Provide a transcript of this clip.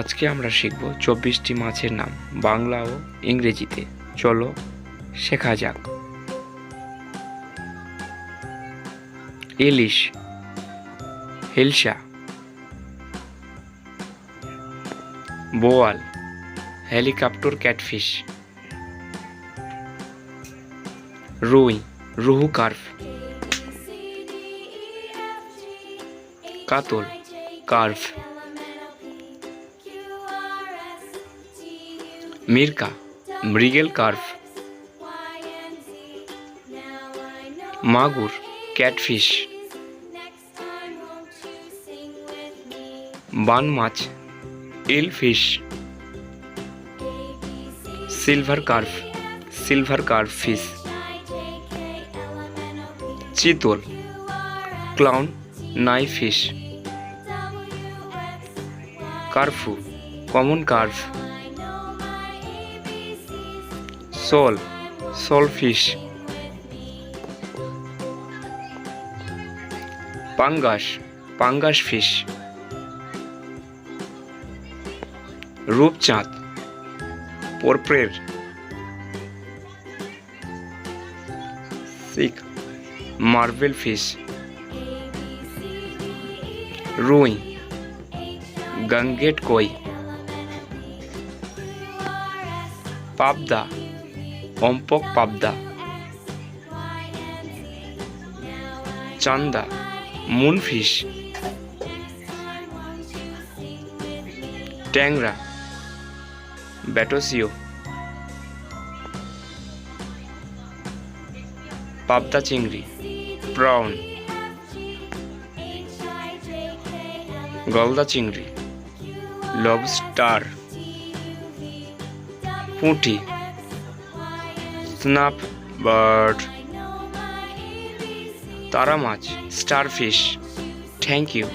আজকে আমরা শিখব 24টি মাছের নাম বাংলা ও ইংরেজিতে। চলো শেখা যাক। ইলিশ, হিলসা, বোয়াল, হেলিকপ্টার ক্যাটফিশ, রুই, রুহু কার্ভ, কাতল, curve, মিরকা, mrigal carp, magur, catfish, বান মাছ, eel fish, silver carp fish, chital, clown knife fish, কার্ফু, common carp, sole fish, pangas fish, rupchand, পোরপ্রের, সিক, মার্বেল ফিশ, রুই, গঙ্গেট কই, পাবদা, অম্পক পাবদা, চান্দা, মুনফিশ, ট্যাংরা, ব্যাটোসিও, পাবদা চিংড়ি, প্রাউন, গলদা চিংড়ি, লবস্টার, পুঁটি, স্নাপ বার্ড, তারা মাছ, স্টারফিশ। Thank you.